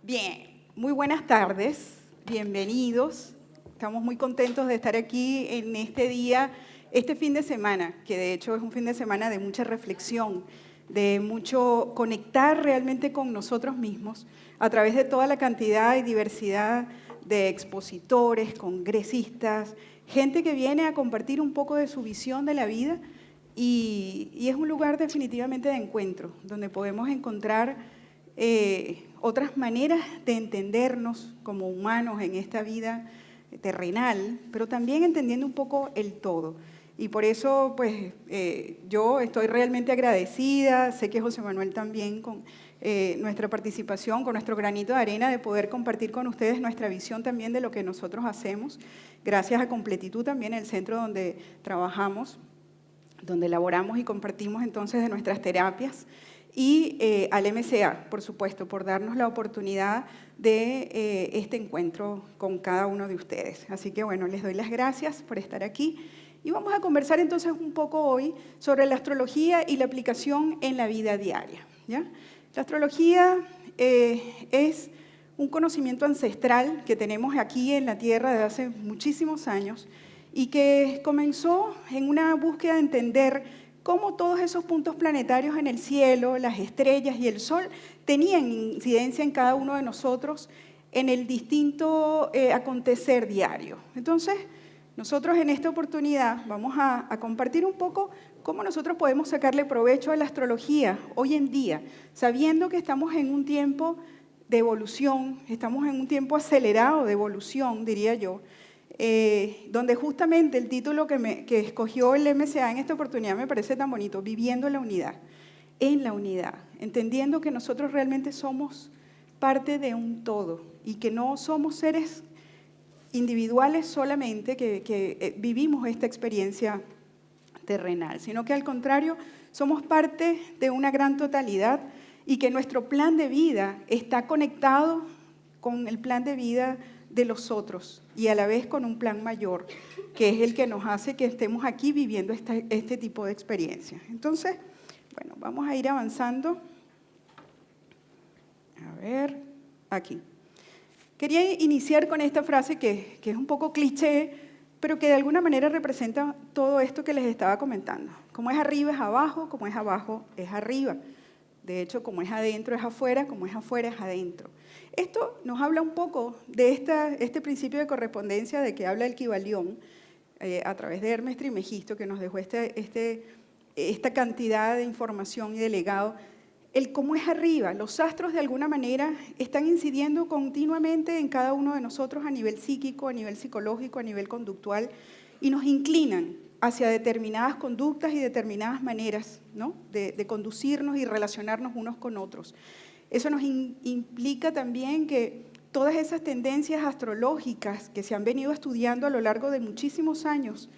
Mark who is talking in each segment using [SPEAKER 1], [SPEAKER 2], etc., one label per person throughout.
[SPEAKER 1] Bien, muy buenas tardes, bienvenidos. Estamos muy contentos de estar aquí en este día, este fin de semana, que de hecho es un fin de semana de mucha reflexión, de mucho conectar realmente con nosotros mismos a través de toda la cantidad y diversidad de expositores, congresistas, gente que viene a compartir un poco de su visión de la vida y es un lugar definitivamente de encuentro, donde podemos encontrar otras maneras de entendernos como humanos en esta vida terrenal, pero también entendiendo un poco el todo. Y por eso, pues, yo estoy realmente agradecida, sé que José Manuel también, con nuestra participación, con nuestro granito de arena, de poder compartir con ustedes nuestra visión también de lo que nosotros hacemos, gracias a Completitud también, el centro donde trabajamos, donde elaboramos y compartimos entonces de nuestras terapias, y al MCA, por supuesto, por darnos la oportunidad de este encuentro con cada uno de ustedes. Así que bueno, les doy las gracias por estar aquí y vamos a conversar entonces un poco hoy sobre la astrología y la aplicación en la vida diaria, ¿ya? La astrología es un conocimiento ancestral que tenemos aquí en la Tierra desde hace muchísimos años y que comenzó en una búsqueda de entender cómo todos esos puntos planetarios en el cielo, las estrellas y el sol, tenían incidencia en cada uno de nosotros en el distinto acontecer diario. Entonces, nosotros en esta oportunidad vamos a compartir un poco cómo nosotros podemos sacarle provecho a la astrología hoy en día, sabiendo que estamos en un tiempo de evolución, estamos en un tiempo acelerado de evolución, diría yo, donde justamente el título que escogió el MCA en esta oportunidad me parece tan bonito, viviendo la unidad, en la unidad, entendiendo que nosotros realmente somos parte de un todo y que no somos seres individuales solamente que vivimos esta experiencia terrenal, sino que al contrario somos parte de una gran totalidad y que nuestro plan de vida está conectado con el plan de vida de los otros y a la vez con un plan mayor, que es el que nos hace que estemos aquí viviendo este tipo de experiencias. Entonces, bueno, vamos a ir avanzando. A ver, aquí. Quería iniciar con esta frase que es un poco cliché, pero que de alguna manera representa todo esto que les estaba comentando. Como es arriba es abajo, como es abajo es arriba. De hecho, como es adentro es afuera, como es afuera es adentro. Esto nos habla un poco de este principio de correspondencia de que habla el Kybalión a través de Hermes Trismegisto, que nos dejó esta cantidad de información y de legado. El cómo es arriba, los astros de alguna manera están incidiendo continuamente en cada uno de nosotros a nivel psíquico, a nivel psicológico, a nivel conductual, y nos inclinan hacia determinadas conductas y determinadas maneras, ¿no?, de conducirnos y relacionarnos unos con otros. Eso nos implica también que todas esas tendencias astrológicas que se han venido estudiando a lo largo de muchísimos años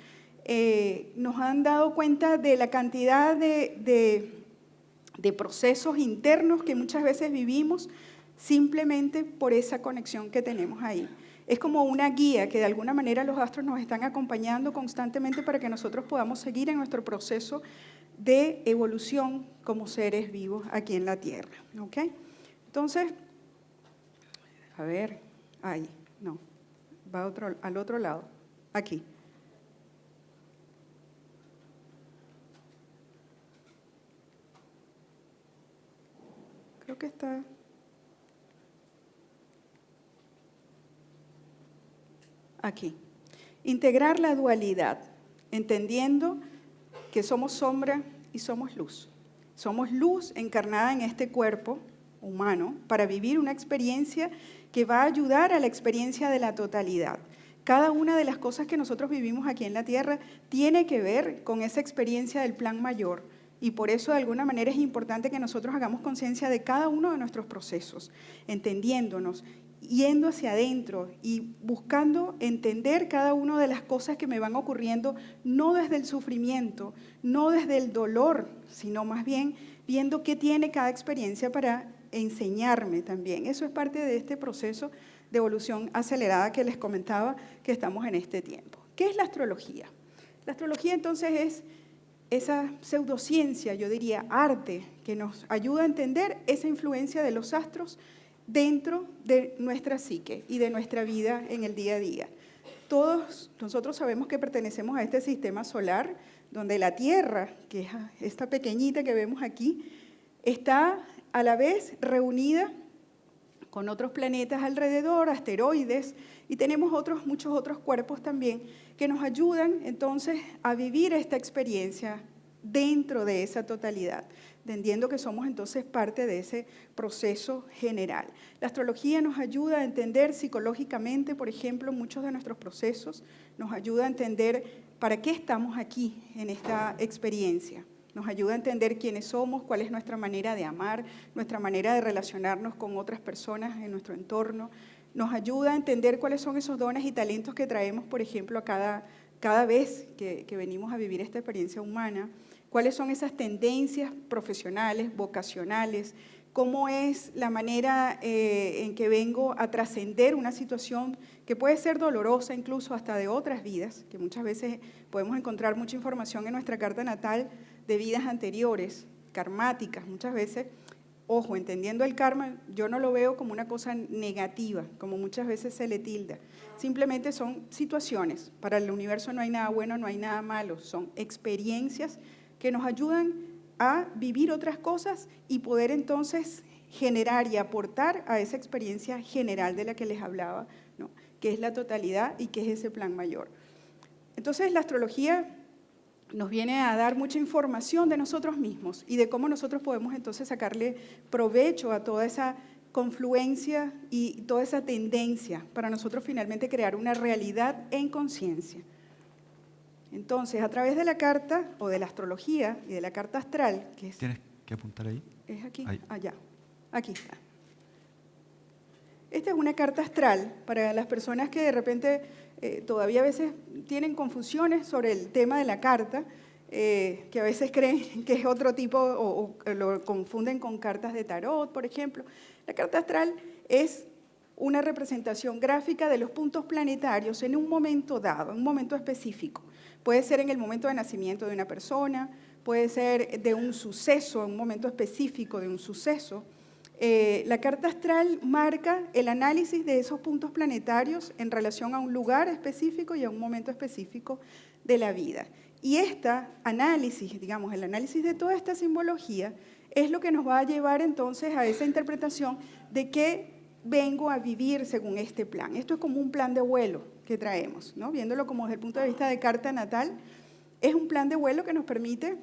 [SPEAKER 1] nos han dado cuenta de la cantidad de procesos internos que muchas veces vivimos simplemente por esa conexión que tenemos ahí. Es como una guía que de alguna manera los astros nos están acompañando constantemente para que nosotros podamos seguir en nuestro proceso de evolución como seres vivos aquí en la Tierra. ¿Ok? Entonces, a ver, ahí, no, va al otro lado, aquí. Creo que está... Aquí. Integrar la dualidad, entendiendo que somos sombra y somos luz. Somos luz encarnada en este cuerpo humano para vivir una experiencia que va a ayudar a la experiencia de la totalidad. Cada una de las cosas que nosotros vivimos aquí en la Tierra tiene que ver con esa experiencia del plan mayor y por eso de alguna manera es importante que nosotros hagamos conciencia de cada uno de nuestros procesos, entendiéndonos, yendo hacia adentro y buscando entender cada una de las cosas que me van ocurriendo, no desde el sufrimiento, no desde el dolor, sino más bien viendo qué tiene cada experiencia para enseñarme también. Eso es parte de este proceso de evolución acelerada que les comentaba que estamos en este tiempo. ¿Qué es la astrología? La astrología entonces es esa pseudociencia, yo diría arte, que nos ayuda a entender esa influencia de los astros dentro de nuestra psique y de nuestra vida en el día a día. Todos nosotros sabemos que pertenecemos a este sistema solar, donde la Tierra, que es esta pequeñita que vemos aquí, está a la vez reunida con otros planetas alrededor, asteroides, y tenemos muchos otros cuerpos también que nos ayudan entonces a vivir esta experiencia dentro de esa totalidad, entendiendo que somos entonces parte de ese proceso general. La astrología nos ayuda a entender psicológicamente, por ejemplo, muchos de nuestros procesos, nos ayuda a entender para qué estamos aquí en esta experiencia. Nos ayuda a entender quiénes somos, cuál es nuestra manera de amar, nuestra manera de relacionarnos con otras personas en nuestro entorno. Nos ayuda a entender cuáles son esos dones y talentos que traemos, por ejemplo, a cada vez que venimos a vivir esta experiencia humana. Cuáles son esas tendencias profesionales, vocacionales, cómo es la manera en que vengo a trascender una situación que puede ser dolorosa incluso hasta de otras vidas, que muchas veces podemos encontrar mucha información en nuestra carta natal de vidas anteriores, karmáticas, muchas veces. Ojo, entendiendo el karma, yo no lo veo como una cosa negativa, como muchas veces se le tilda. Simplemente son situaciones. Para el universo no hay nada bueno, no hay nada malo. Son experiencias que nos ayudan a vivir otras cosas y poder entonces generar y aportar a esa experiencia general de la que les hablaba, ¿no? Que es la totalidad y que es ese plan mayor. Entonces la astrología nos viene a dar mucha información de nosotros mismos y de cómo nosotros podemos entonces sacarle provecho a toda esa confluencia y toda esa tendencia para nosotros finalmente crear una realidad en conciencia. Entonces, a través de la carta o de la astrología y de la carta astral, que es...
[SPEAKER 2] ¿Tienes que apuntar ahí?
[SPEAKER 1] Es aquí,
[SPEAKER 2] ahí.
[SPEAKER 1] Allá, aquí está. Esta es una carta astral para las personas que de repente todavía a veces tienen confusiones sobre el tema de la carta, que a veces creen que es otro tipo o lo confunden con cartas de tarot, por ejemplo. La carta astral es una representación gráfica de los puntos planetarios en un momento dado, en un momento específico. Puede ser en el momento de nacimiento de una persona, puede ser de un suceso, en un momento específico de un suceso. La carta astral marca el análisis de esos puntos planetarios en relación a un lugar específico y a un momento específico de la vida. Y este análisis, digamos, el análisis de toda esta simbología, es lo que nos va a llevar entonces a esa interpretación de qué vengo a vivir según este plan. Esto es como un plan de vuelo que traemos, ¿no? Viéndolo como desde el punto de vista de carta natal, es un plan de vuelo que nos permite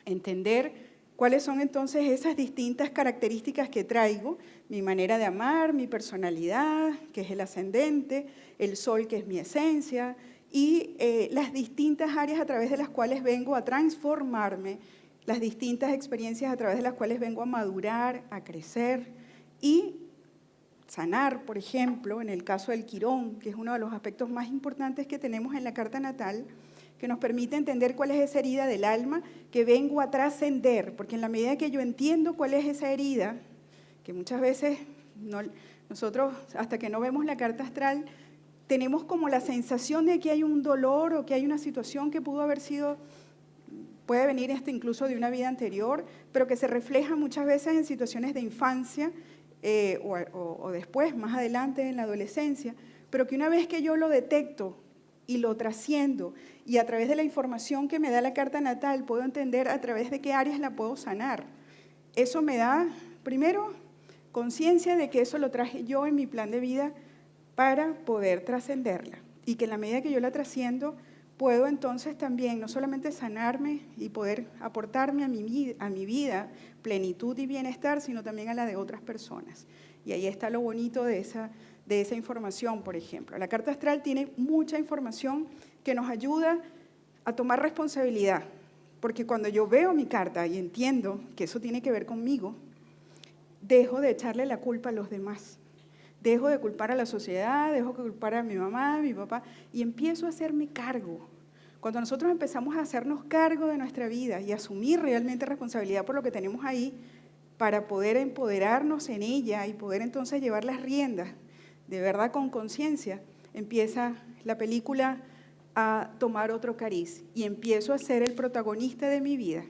[SPEAKER 1] entender cuáles son entonces esas distintas características que traigo, mi manera de amar, mi personalidad, que es el ascendente, el sol, que es mi esencia, y las distintas áreas a través de las cuales vengo a transformarme, las distintas experiencias a través de las cuales vengo a madurar, a crecer y sanar, por ejemplo, en el caso del Quirón, que es uno de los aspectos más importantes que tenemos en la carta natal, que nos permite entender cuál es esa herida del alma que vengo a trascender, porque en la medida que yo entiendo cuál es esa herida, que muchas veces nosotros, hasta que no vemos la carta astral, tenemos como la sensación de que hay un dolor o que hay una situación que pudo haber sido, puede venir incluso de una vida anterior, pero que se refleja muchas veces en situaciones de infancia o después, más adelante en la adolescencia, pero que una vez que yo lo detecto y lo trasciendo, y a través de la información que me da la carta natal puedo entender a través de qué áreas la puedo sanar. Eso me da, primero, conciencia de que eso lo traje yo en mi plan de vida para poder trascenderla, y que en la medida que yo la trasciendo, puedo entonces también no solamente sanarme y poder aportarme a mi vida plenitud y bienestar, sino también a la de otras personas. Y ahí está lo bonito de esa información, por ejemplo. La carta astral tiene mucha información que nos ayuda a tomar responsabilidad, porque cuando yo veo mi carta y entiendo que eso tiene que ver conmigo, dejo de echarle la culpa a los demás, dejo de culpar a la sociedad, dejo de culpar a mi mamá, a mi papá, y empiezo a hacerme cargo. Cuando nosotros empezamos a hacernos cargo de nuestra vida y asumir realmente responsabilidad por lo que tenemos ahí, para poder empoderarnos en ella y poder entonces llevar las riendas de verdad con conciencia, empieza la película a tomar otro cariz y empiezo a ser el protagonista de mi vida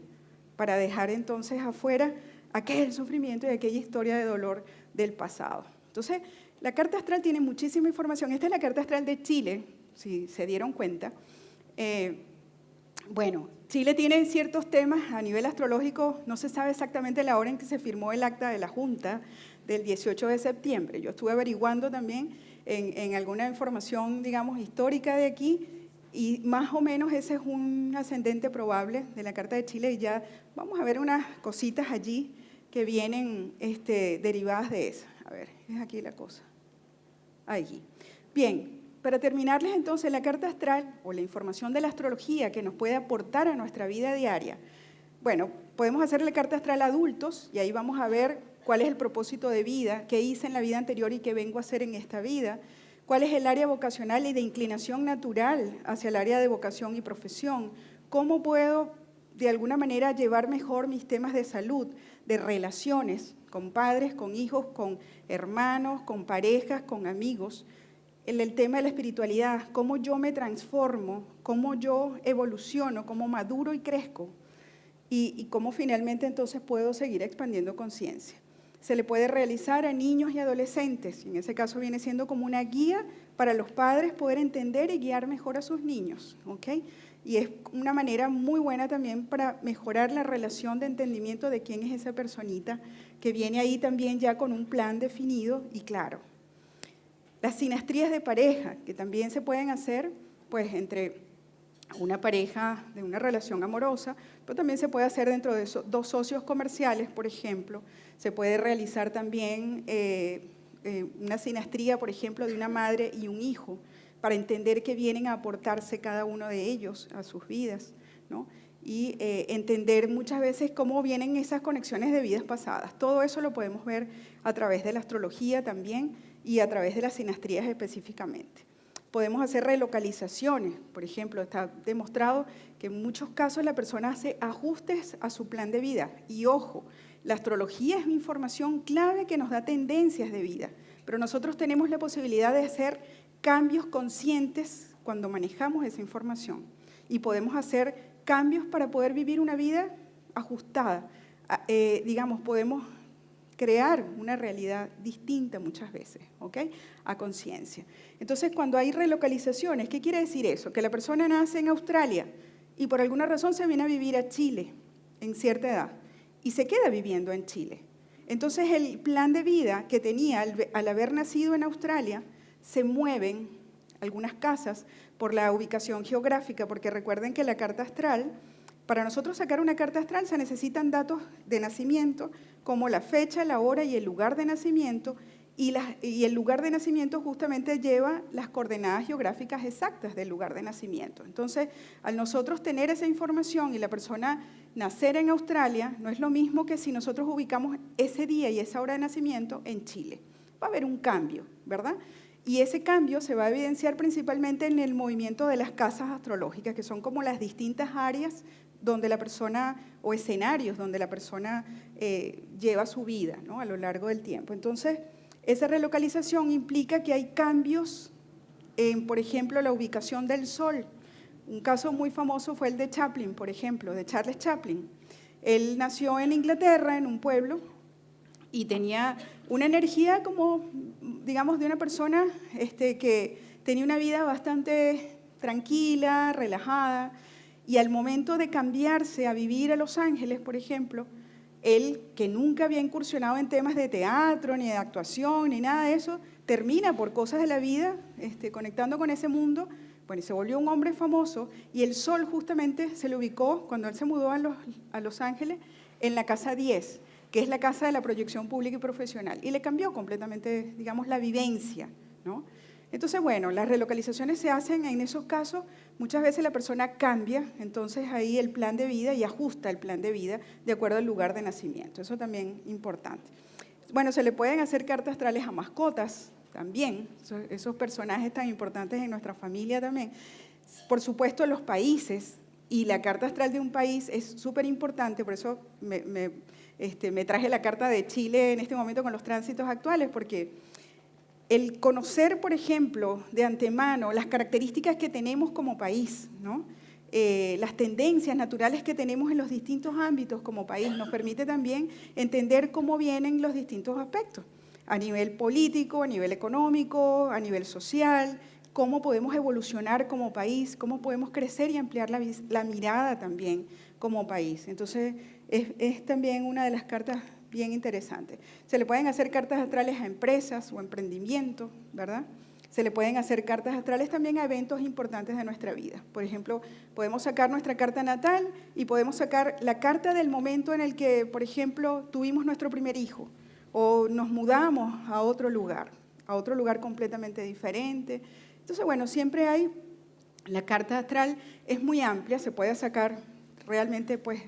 [SPEAKER 1] para dejar entonces afuera aquel sufrimiento y aquella historia de dolor del pasado. Entonces, la carta astral tiene muchísima información. Esta es la carta astral de Chile, si se dieron cuenta. Bueno, Chile tiene ciertos temas a nivel astrológico, no se sabe exactamente la hora en que se firmó el acta de la Junta del 18 de septiembre. Yo estuve averiguando también en alguna información, digamos, histórica de aquí, y más o menos ese es un ascendente probable de la Carta de Chile, y ya vamos a ver unas cositas allí que vienen derivadas de esa. A ver, es aquí la cosa. Allí. Bien. Para terminarles entonces la carta astral o la información de la astrología que nos puede aportar a nuestra vida diaria. Bueno, podemos hacer la carta astral a adultos y ahí vamos a ver cuál es el propósito de vida, qué hice en la vida anterior y qué vengo a hacer en esta vida, cuál es el área vocacional y de inclinación natural hacia el área de vocación y profesión, cómo puedo de alguna manera llevar mejor mis temas de salud, de relaciones con padres, con hijos, con hermanos, con parejas, con amigos. El tema de la espiritualidad, cómo yo me transformo, cómo yo evoluciono, cómo maduro y crezco y cómo finalmente entonces puedo seguir expandiendo conciencia. Se le puede realizar a niños y adolescentes, y en ese caso viene siendo como una guía para los padres poder entender y guiar mejor a sus niños, ¿ok? Y es una manera muy buena también para mejorar la relación de entendimiento de quién es esa personita que viene ahí también ya con un plan definido y claro. Las sinastrías de pareja, que también se pueden hacer pues, entre una pareja de una relación amorosa, pero también se puede hacer dentro de dos socios comerciales, por ejemplo. Se puede realizar también una sinastría, por ejemplo, de una madre y un hijo, para entender qué vienen a aportarse cada uno de ellos a sus vidas, ¿no? Y entender muchas veces cómo vienen esas conexiones de vidas pasadas. Todo eso lo podemos ver a través de la astrología también y a través de las sinastrías específicamente. Podemos hacer relocalizaciones, por ejemplo, está demostrado que en muchos casos la persona hace ajustes a su plan de vida. Y ojo, la astrología es una información clave que nos da tendencias de vida, pero nosotros tenemos la posibilidad de hacer cambios conscientes cuando manejamos esa información y podemos hacer cambios para poder vivir una vida ajustada. Digamos, podemos crear una realidad distinta muchas veces, ¿ok? A conciencia. Entonces, cuando hay relocalizaciones, ¿qué quiere decir eso? Que la persona nace en Australia y por alguna razón se viene a vivir a Chile en cierta edad y se queda viviendo en Chile. Entonces, el plan de vida que tenía al haber nacido en Australia, se mueven algunas casas por la ubicación geográfica, porque recuerden que la carta astral, para nosotros sacar una carta astral se necesitan datos de nacimiento, como la fecha, la hora y el lugar de nacimiento, y el lugar de nacimiento justamente lleva las coordenadas geográficas exactas del lugar de nacimiento. Entonces, al nosotros tener esa información y la persona nacer en Australia, no es lo mismo que si nosotros ubicamos ese día y esa hora de nacimiento en Chile. Va a haber un cambio, ¿verdad? Y ese cambio se va a evidenciar principalmente en el movimiento de las casas astrológicas, que son como las distintas áreas donde la persona, o escenarios donde la persona lleva su vida, ¿no? A lo largo del tiempo. Entonces, esa relocalización implica que hay cambios en, por ejemplo, la ubicación del Sol. Un caso muy famoso fue el de Chaplin, por ejemplo, de Charles Chaplin. Él nació en Inglaterra, en un pueblo, y tenía una energía como, digamos, de una persona que tenía una vida bastante tranquila, relajada, y al momento de cambiarse a vivir a Los Ángeles, por ejemplo, él, que nunca había incursionado en temas de teatro, ni de actuación, ni nada de eso, termina por cosas de la vida, conectando con ese mundo, bueno, y se volvió un hombre famoso, y el Sol justamente se le ubicó, cuando él se mudó a Los Ángeles, en la casa 10, que es la casa de la proyección pública y profesional, y le cambió completamente, digamos, la vivencia, ¿no? Entonces, bueno, las relocalizaciones se hacen en esos casos, muchas veces la persona cambia, entonces ahí el plan de vida y ajusta el plan de vida de acuerdo al lugar de nacimiento, eso también es importante. Bueno, se le pueden hacer cartas astrales a mascotas también, esos personajes tan importantes en nuestra familia también. Por supuesto, los países, y la carta astral de un país es súper importante, por eso me traje la carta de Chile en este momento con los tránsitos actuales, porque el conocer, por ejemplo, de antemano las características que tenemos como país, ¿no? Las tendencias naturales que tenemos en los distintos ámbitos como país, nos permite también entender cómo vienen los distintos aspectos. a nivel político, a nivel económico, a nivel social, cómo podemos evolucionar como país, cómo podemos crecer y ampliar la mirada también como país. Entonces, es también una de las cartas bien interesantes. Se le pueden hacer cartas astrales a empresas o emprendimientos, ¿verdad? Se le pueden hacer cartas astrales también a eventos importantes de nuestra vida. Por ejemplo, podemos sacar nuestra carta natal y podemos sacar la carta del momento en el que, por ejemplo, tuvimos nuestro primer hijo o nos mudamos a otro lugar completamente diferente. Entonces, bueno, siempre hay, la carta astral es muy amplia, se puede sacar realmente pues,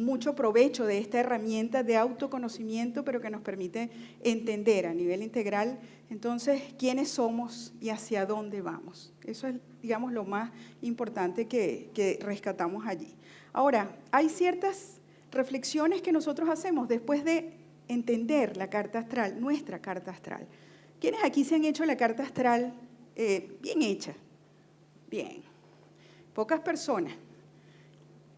[SPEAKER 1] mucho provecho de esta herramienta de autoconocimiento, pero que nos permite entender a nivel integral, entonces, quiénes somos y hacia dónde vamos. Eso es, digamos, lo más importante que rescatamos allí. Ahora, hay ciertas reflexiones que nosotros hacemos después de entender la carta astral, nuestra carta astral. ¿Quiénes aquí se han hecho la carta astral bien hecha? Bien. Pocas personas.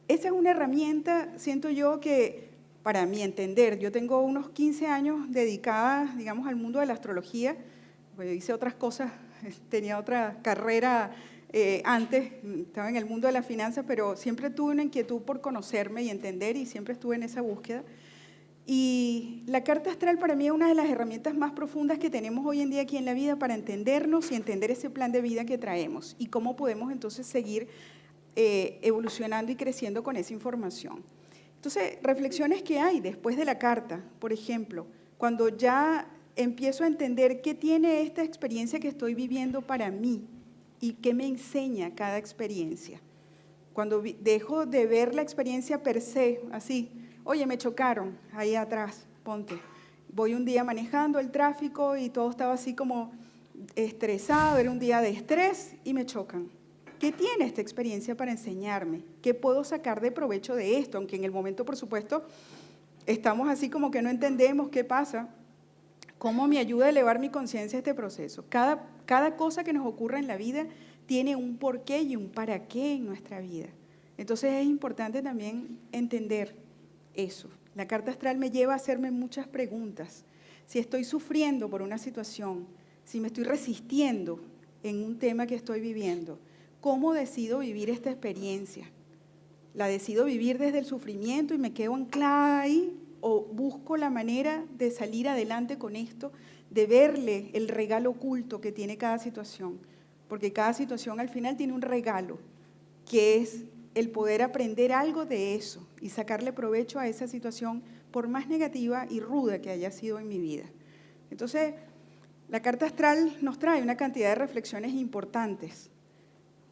[SPEAKER 1] Esa es una herramienta, siento yo, que para mi entender, yo tengo unos 15 años dedicada, digamos, al mundo de la astrología, pues hice otras cosas, tenía otra carrera antes, estaba en el mundo de las finanzas, pero siempre tuve una inquietud por conocerme y entender y siempre estuve en esa búsqueda. Y la carta astral para mí es una de las herramientas más profundas que tenemos hoy en día aquí en la vida para entendernos y entender ese plan de vida que traemos y cómo podemos entonces seguir evolucionando y creciendo con esa información. Entonces, reflexiones que hay después de la carta, por ejemplo, cuando ya empiezo a entender qué tiene esta experiencia que estoy viviendo para mí y qué me enseña cada experiencia. Cuando dejo de ver la experiencia per se, así, oye, me chocaron ahí atrás, ponte. Voy un día manejando el tráfico y todo estaba así como estresado, era un día de estrés y me chocan. ¿Qué tiene esta experiencia para enseñarme? ¿Qué puedo sacar de provecho de esto? Aunque en el momento, por supuesto, estamos así como que no entendemos qué pasa. ¿Cómo me ayuda a elevar mi conciencia a este proceso? Cada cosa que nos ocurre en la vida tiene un porqué y un para qué en nuestra vida. Entonces es importante también entender eso. La carta astral me lleva a hacerme muchas preguntas. Si estoy sufriendo por una situación, si me estoy resistiendo en un tema que estoy viviendo, ¿cómo decido vivir esta experiencia? ¿La decido vivir desde el sufrimiento y me quedo anclada ahí? ¿O busco la manera de salir adelante con esto, de verle el regalo oculto que tiene cada situación? Porque cada situación al final tiene un regalo, que es el poder aprender algo de eso y sacarle provecho a esa situación, por más negativa y ruda que haya sido en mi vida. Entonces, la carta astral nos trae una cantidad de reflexiones importantes.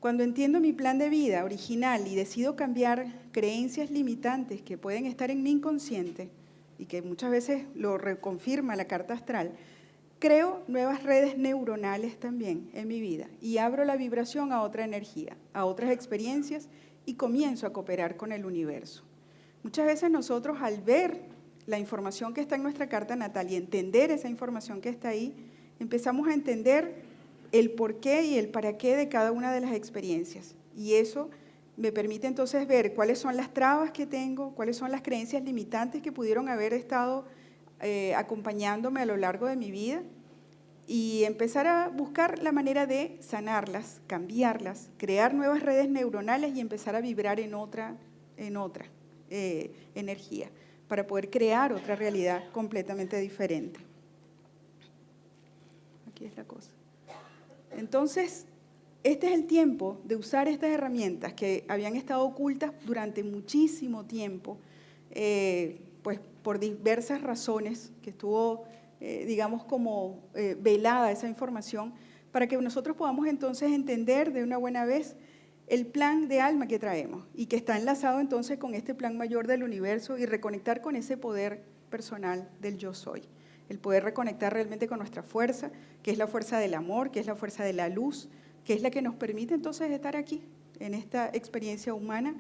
[SPEAKER 1] Cuando entiendo mi plan de vida original y decido cambiar creencias limitantes que pueden estar en mi inconsciente y que muchas veces lo reconfirma la carta astral, creo nuevas redes neuronales también en mi vida y abro la vibración a otra energía, a otras experiencias y comienzo a cooperar con el universo. Muchas veces nosotros al ver la información que está en nuestra carta natal y entender esa información que está ahí, empezamos a entender el porqué y el para qué de cada una de las experiencias. Y eso me permite entonces ver cuáles son las trabas que tengo, cuáles son las creencias limitantes que pudieron haber estado acompañándome a lo largo de mi vida y empezar a buscar la manera de sanarlas, cambiarlas, crear nuevas redes neuronales y empezar a vibrar en otra energía para poder crear otra realidad completamente diferente. Aquí es la cosa. Entonces, este es el tiempo de usar estas herramientas que habían estado ocultas durante muchísimo tiempo, pues por diversas razones, que estuvo, digamos, como velada esa información, para que nosotros podamos entonces entender de una buena vez el plan de alma que traemos y que está enlazado entonces con este plan mayor del universo y reconectar con ese poder personal del yo soy. El poder reconectar realmente con nuestra fuerza, que es la fuerza del amor, que es la fuerza de la luz, que es la que nos permite entonces estar aquí, en esta experiencia humana,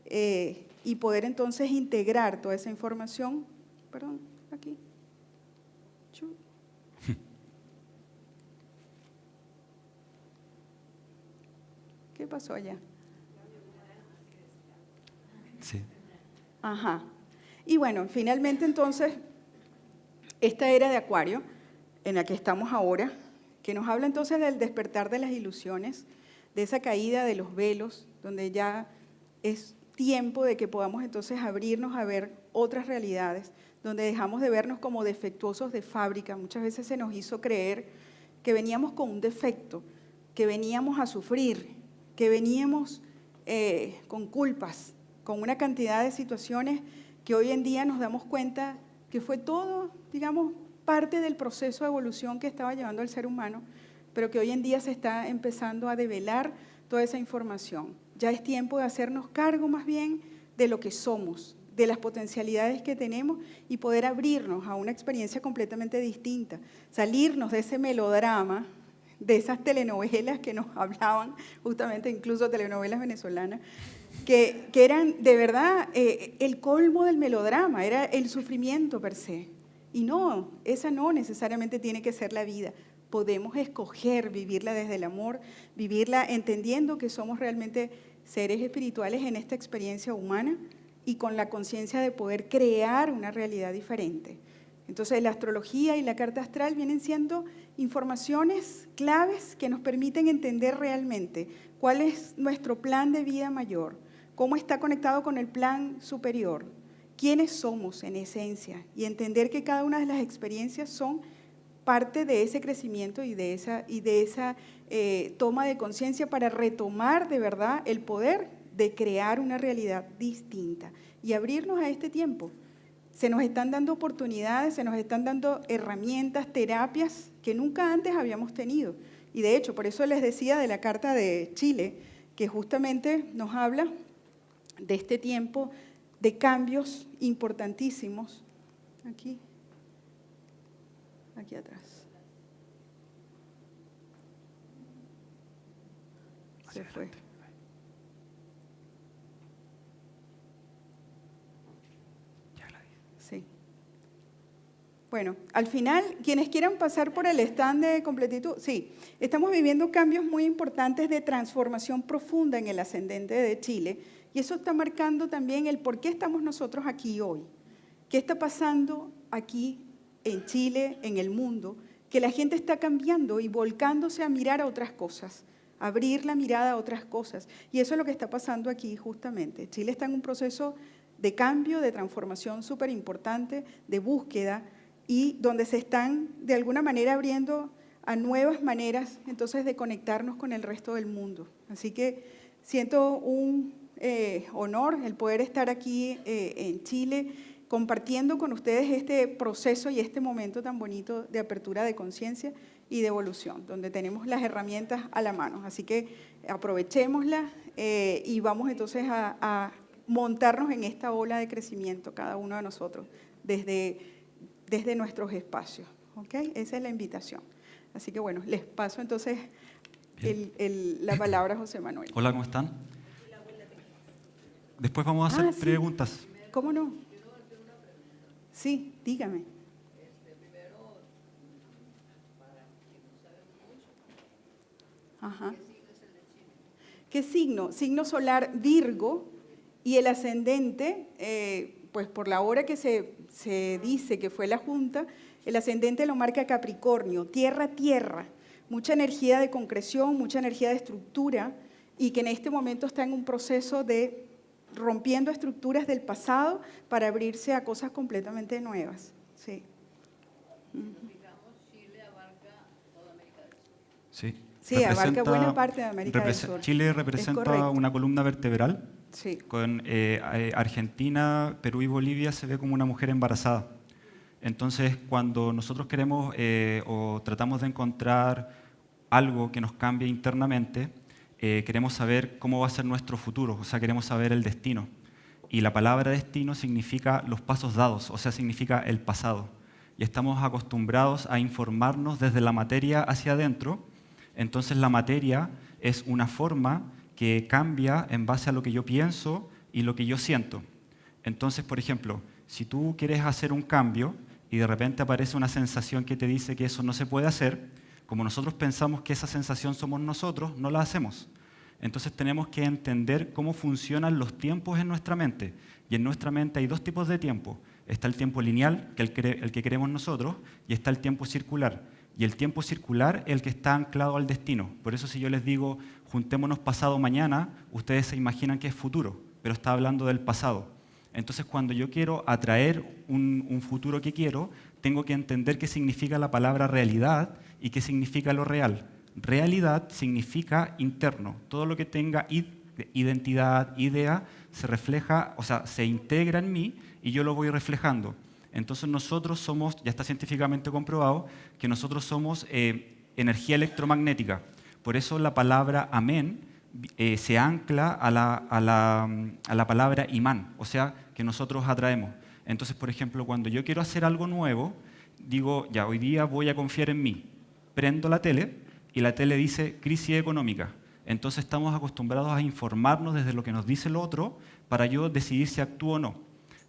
[SPEAKER 1] y poder entonces integrar toda esa información. Perdón, aquí. ¿Qué pasó allá?
[SPEAKER 2] Sí.
[SPEAKER 1] Ajá. Y bueno, finalmente entonces esta era de Acuario, en la que estamos ahora, que nos habla entonces del despertar de las ilusiones, de esa caída de los velos, donde ya es tiempo de que podamos entonces abrirnos a ver otras realidades, donde dejamos de vernos como defectuosos de fábrica. Muchas veces se nos hizo creer que veníamos con un defecto, que veníamos a sufrir, que veníamos con culpas, con una cantidad de situaciones que hoy en día nos damos cuenta que fue todo, digamos, parte del proceso de evolución que estaba llevando el ser humano, pero que hoy en día se está empezando a develar toda esa información. Ya es tiempo de hacernos cargo más bien de lo que somos, de las potencialidades que tenemos y poder abrirnos a una experiencia completamente distinta, salirnos de ese melodrama, de esas telenovelas que nos hablaban, justamente incluso telenovelas venezolanas, que eran de verdad el colmo del melodrama, era el sufrimiento per se. Y no, esa no necesariamente tiene que ser la vida. Podemos escoger vivirla desde el amor, vivirla entendiendo que somos realmente seres espirituales en esta experiencia humana y con la conciencia de poder crear una realidad diferente. Entonces, la astrología y la carta astral vienen siendo informaciones claves que nos permiten entender realmente cuál es nuestro plan de vida mayor, cómo está conectado con el plan superior, quiénes somos en esencia y entender que cada una de las experiencias son parte de ese crecimiento y de esa toma de conciencia para retomar de verdad el poder de crear una realidad distinta y abrirnos a este tiempo. Se nos están dando oportunidades, se nos están dando herramientas, terapias que nunca antes habíamos tenido. Y de hecho, por eso les decía de la Carta de Chile, que justamente nos habla de este tiempo de cambios importantísimos. Aquí atrás. Se fue. Sí. Bueno, al final, quienes quieran pasar por el stand de completitud, sí, estamos viviendo cambios muy importantes de transformación profunda en el ascendente de Chile y eso está marcando también el por qué estamos nosotros aquí hoy. ¿Qué está pasando aquí en Chile, en el mundo? Que la gente está cambiando y volcándose a mirar a otras cosas, abrir la mirada a otras cosas. Y eso es lo que está pasando aquí justamente. Chile está en un proceso de cambio, de transformación súper importante, de búsqueda, y donde se están de alguna manera abriendo a nuevas maneras entonces de conectarnos con el resto del mundo. Así que siento un honor el poder estar aquí en Chile compartiendo con ustedes este proceso y este momento tan bonito de apertura de conciencia y de evolución, donde tenemos las herramientas a la mano. Así que aprovechémoslas y vamos entonces a montarnos en esta ola de crecimiento, cada uno de nosotros, desde nuestros espacios. ¿Okay? Esa es la invitación. Así que bueno, les paso entonces la palabra a José Manuel.
[SPEAKER 2] Hola, ¿cómo están? Después vamos a hacer preguntas.
[SPEAKER 1] ¿Cómo no? Sí, dígame.
[SPEAKER 3] Primero, para quien no sabe mucho,
[SPEAKER 1] Ajá.
[SPEAKER 3] ¿qué signo es el de Chile?
[SPEAKER 1] ¿Qué signo? Signo solar Virgo y el ascendente, pues por la hora que se dice que fue la Junta, el ascendente lo marca Capricornio, tierra, mucha energía de concreción, mucha energía de estructura y que en este momento está en un proceso de rompiendo estructuras del pasado para abrirse a cosas completamente nuevas. Sí.
[SPEAKER 3] Digamos, Chile abarca toda América del Sur.
[SPEAKER 2] Sí,
[SPEAKER 1] Sí, abarca buena parte de América del Sur.
[SPEAKER 2] Chile representa una columna vertebral.
[SPEAKER 1] Sí.
[SPEAKER 2] Con Argentina, Perú y Bolivia se ve como una mujer embarazada. Entonces, cuando nosotros queremos o tratamos de encontrar algo que nos cambie internamente, queremos saber cómo va a ser nuestro futuro, o sea, queremos saber el destino. Y la palabra destino significa los pasos dados, o sea, significa el pasado. Y estamos acostumbrados a informarnos desde la materia hacia adentro. Entonces, la materia es una forma que cambia en base a lo que yo pienso y lo que yo siento. Entonces, por ejemplo, si tú quieres hacer un cambio y de repente aparece una sensación que te dice que eso no se puede hacer, como nosotros pensamos que esa sensación somos nosotros, no la hacemos. Entonces tenemos que entender cómo funcionan los tiempos en nuestra mente. Y en nuestra mente hay dos tipos de tiempo. Está el tiempo lineal, que el que queremos nosotros, y está el tiempo circular. Y el tiempo circular es el que está anclado al destino. Por eso si yo les digo, juntémonos pasado mañana, ustedes se imaginan que es futuro, pero está hablando del pasado. Entonces, cuando yo quiero atraer un futuro que quiero, tengo que entender qué significa la palabra realidad y qué significa lo real. Realidad significa interno. Todo lo que tenga identidad, idea, se refleja, o sea, se integra en mí y yo lo voy reflejando. Entonces nosotros somos, ya está científicamente comprobado, que nosotros somos energía electromagnética. Por eso la palabra amén se ancla a la palabra imán, o sea, que nosotros atraemos. Entonces, por ejemplo, cuando yo quiero hacer algo nuevo, digo, ya, hoy día voy a confiar en mí. Prendo la tele y la tele dice crisis económica. Entonces estamos acostumbrados a informarnos desde lo que nos dice el otro para yo decidir si actúo o no.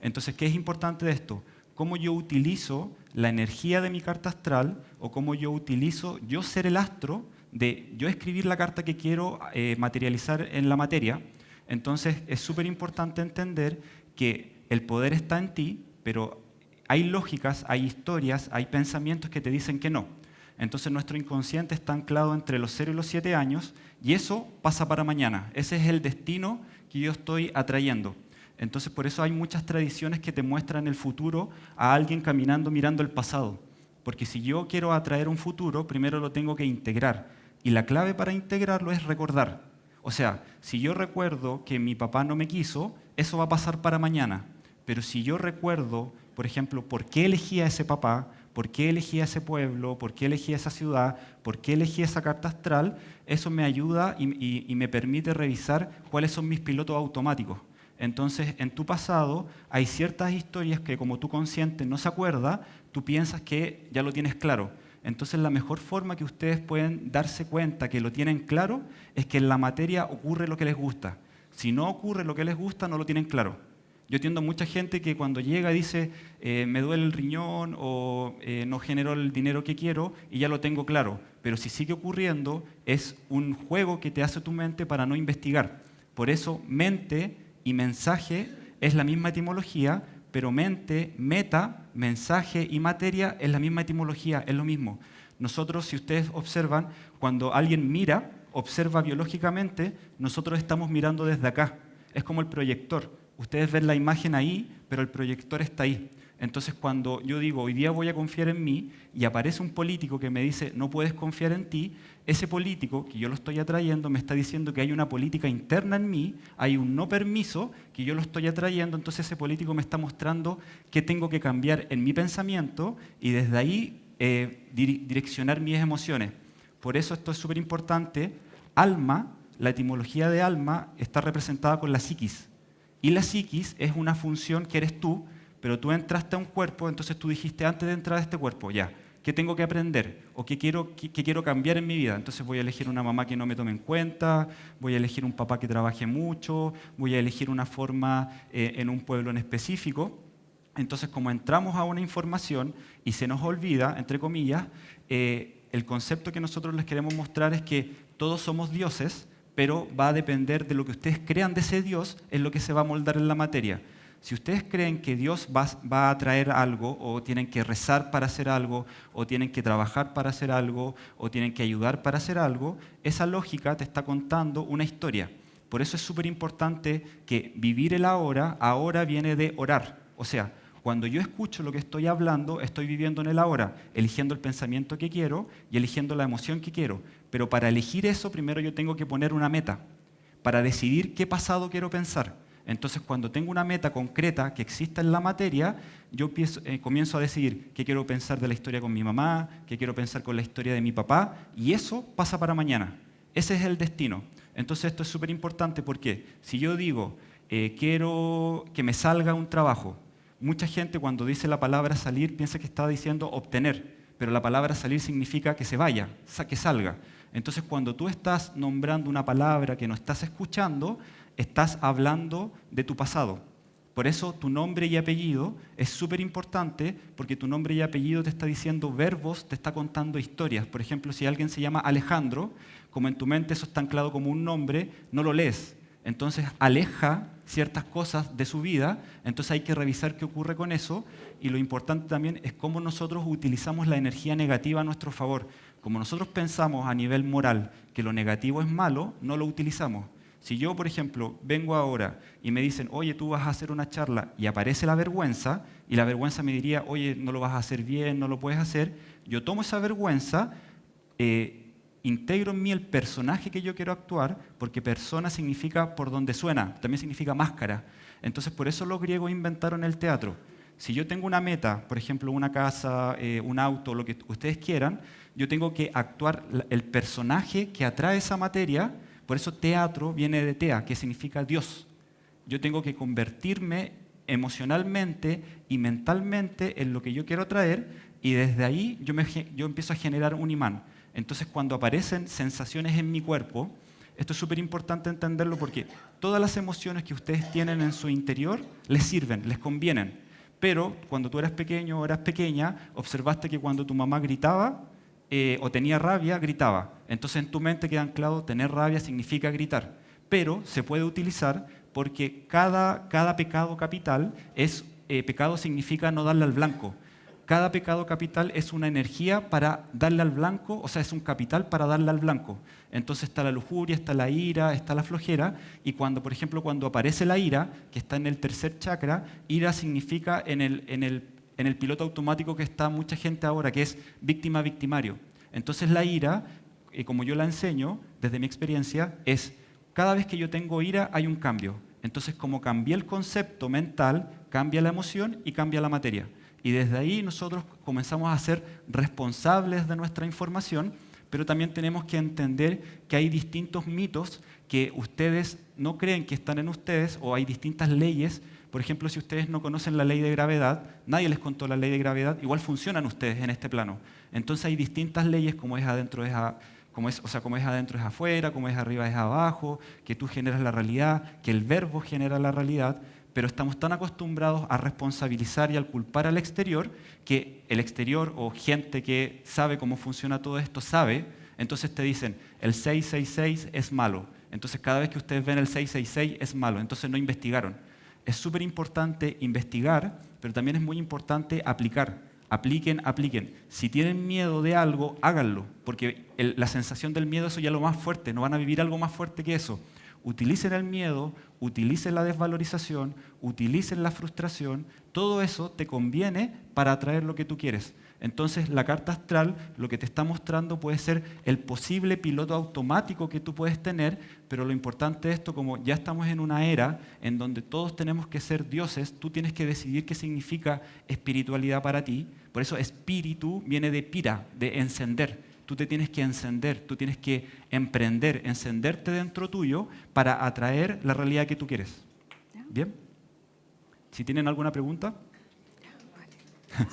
[SPEAKER 2] Entonces, ¿qué es importante de esto? Cómo yo utilizo la energía de mi carta astral o cómo yo utilizo yo ser el astro de yo escribir la carta que quiero materializar en la materia. Entonces es súper importante entender que el poder está en ti, pero hay lógicas, hay historias, hay pensamientos que te dicen que no. Entonces nuestro inconsciente está anclado entre los 0 y los 7 años y eso pasa para mañana. Ese es el destino que yo estoy atrayendo. Entonces por eso hay muchas tradiciones que te muestran el futuro a alguien caminando mirando el pasado. Porque si yo quiero atraer un futuro, primero lo tengo que integrar. Y la clave para integrarlo es recordar. O sea, si yo recuerdo que mi papá no me quiso, eso va a pasar para mañana. Pero si yo recuerdo, por ejemplo, por qué elegí a ese papá, por qué elegí a ese pueblo, por qué elegí a esa ciudad, por qué elegí esa carta astral, eso me ayuda y me permite revisar cuáles son mis pilotos automáticos. Entonces, en tu pasado hay ciertas historias que como tu consciente no se acuerda, tú piensas que ya lo tienes claro. Entonces, la mejor forma que ustedes pueden darse cuenta que lo tienen claro es que en la materia ocurre lo que les gusta. Si no ocurre lo que les gusta, no lo tienen claro. Yo entiendo a mucha gente que cuando llega dice me duele el riñón o no genero el dinero que quiero y ya lo tengo claro. Pero si sigue ocurriendo, es un juego que te hace tu mente para no investigar. Por eso, mente y mensaje es la misma etimología, pero mente, meta, mensaje y materia es la misma etimología, es lo mismo. Nosotros, si ustedes observan, cuando alguien mira, observa biológicamente, nosotros estamos mirando desde acá. Es como el proyector. Ustedes ven la imagen ahí, pero el proyector está ahí. Entonces, cuando yo digo, hoy día voy a confiar en mí, y aparece un político que me dice, no puedes confiar en ti, ese político, que yo lo estoy atrayendo, me está diciendo que hay una política interna en mí, hay un no permiso, que yo lo estoy atrayendo, entonces ese político me está mostrando qué tengo que cambiar en mi pensamiento, y desde ahí direccionar mis emociones. Por eso esto es súper importante. Alma, la etimología de alma, está representada con la psiquis. Y la psiquis es una función que eres tú, pero tú entraste a un cuerpo, entonces tú dijiste antes de entrar a este cuerpo, ya, ¿qué tengo que aprender? ¿O qué quiero cambiar en mi vida? Entonces voy a elegir una mamá que no me tome en cuenta, voy a elegir un papá que trabaje mucho, voy a elegir una forma en un pueblo en específico. Entonces, como entramos a una información y se nos olvida, entre comillas, el concepto que nosotros les queremos mostrar es que todos somos dioses, pero va a depender de lo que ustedes crean de ese Dios, es lo que se va a moldar en la materia. Si ustedes creen que Dios va a traer algo, o tienen que rezar para hacer algo, o tienen que trabajar para hacer algo, o tienen que ayudar para hacer algo, esa lógica te está contando una historia. Por eso es súper importante que vivir el ahora viene de orar. O sea, cuando yo escucho lo que estoy hablando, estoy viviendo en el ahora, eligiendo el pensamiento que quiero y eligiendo la emoción que quiero. Pero para elegir eso, primero yo tengo que poner una meta, para decidir qué pasado quiero pensar. Entonces, cuando tengo una meta concreta que exista en la materia, yo comienzo a decidir qué quiero pensar de la historia con mi mamá, qué quiero pensar con la historia de mi papá, y eso pasa para mañana. Ese es el destino. Entonces, esto es súper importante porque si yo digo, quiero que me salga un trabajo, mucha gente cuando dice la palabra salir piensa que está diciendo obtener, pero la palabra salir significa que se vaya, que salga. Entonces, cuando tú estás nombrando una palabra que no estás escuchando, estás hablando de tu pasado. Por eso tu nombre y apellido es súper importante, porque tu nombre y apellido te está diciendo verbos, te está contando historias. Por ejemplo, si alguien se llama Alejandro, como en tu mente eso está anclado como un nombre, no lo lees. Entonces, aleja ciertas cosas de su vida, entonces hay que revisar qué ocurre con eso, y lo importante también es cómo nosotros utilizamos la energía negativa a nuestro favor. Como nosotros pensamos a nivel moral que lo negativo es malo, no lo utilizamos. Si yo, por ejemplo, vengo ahora y me dicen, oye, tú vas a hacer una charla, y aparece la vergüenza, y la vergüenza me diría, oye, no lo vas a hacer bien, no lo puedes hacer, yo tomo esa vergüenza, integro en mí el personaje que yo quiero actuar, porque persona significa por donde suena, también significa máscara. Entonces, por eso los griegos inventaron el teatro. Si yo tengo una meta, por ejemplo, una casa, un auto, lo que ustedes quieran, yo tengo que actuar el personaje que atrae esa materia. Por eso teatro viene de tea, que significa Dios. Yo tengo que convertirme emocionalmente y mentalmente en lo que yo quiero atraer, y desde ahí yo empiezo a generar un imán. Entonces, cuando aparecen sensaciones en mi cuerpo, esto es súper importante entenderlo, porque todas las emociones que ustedes tienen en su interior les sirven, les convienen. Pero cuando tú eras pequeño o eras pequeña, observaste que cuando tu mamá gritaba o tenía rabia, gritaba. Entonces en tu mente queda anclado, tener rabia significa gritar. Pero se puede utilizar porque cada pecado capital pecado significa no darle al blanco. Cada pecado capital es una energía para darle al blanco, o sea, es un capital para darle al blanco. Entonces está la lujuria, está la ira, está la flojera, y cuando, por ejemplo, cuando aparece la ira, que está en el tercer chakra, ira significa en el piloto automático que está mucha gente ahora, que es víctima-victimario. Entonces la ira, como yo la enseño desde mi experiencia, es cada vez que yo tengo ira hay un cambio. Entonces, como cambia el concepto mental, cambia la emoción y cambia la materia. Y desde ahí nosotros comenzamos a ser responsables de nuestra información, pero también tenemos que entender que hay distintos mitos que ustedes no creen que están en ustedes, o hay distintas leyes. Por ejemplo, si ustedes no conocen la ley de gravedad, nadie les contó la ley de gravedad, igual funcionan ustedes en este plano. Entonces hay distintas leyes, como es adentro como es afuera, como es arriba es abajo, que tú generas la realidad, que el verbo genera la realidad. Pero estamos tan acostumbrados a responsabilizar y al culpar al exterior, que el exterior o gente que sabe cómo funciona todo esto sabe, entonces te dicen, el 666 es malo. Entonces cada vez que ustedes ven el 666 es malo, entonces no investigaron. Es súper importante investigar, pero también es muy importante aplicar. Apliquen. Si tienen miedo de algo, háganlo, porque la sensación del miedo, eso ya es lo más fuerte, no van a vivir algo más fuerte que eso. Utilicen el miedo, utilicen la desvalorización, utilicen la frustración, todo eso te conviene para atraer lo que tú quieres. Entonces la carta astral lo que te está mostrando puede ser el posible piloto automático que tú puedes tener, pero lo importante de esto, como ya estamos en una era en donde todos tenemos que ser dioses, tú tienes que decidir qué significa espiritualidad para ti. Por eso espíritu viene de pira, de encender. Tú te tienes que encender, tú tienes que emprender, encenderte dentro tuyo para atraer la realidad que tú quieres. ¿Bien? Si tienen alguna pregunta.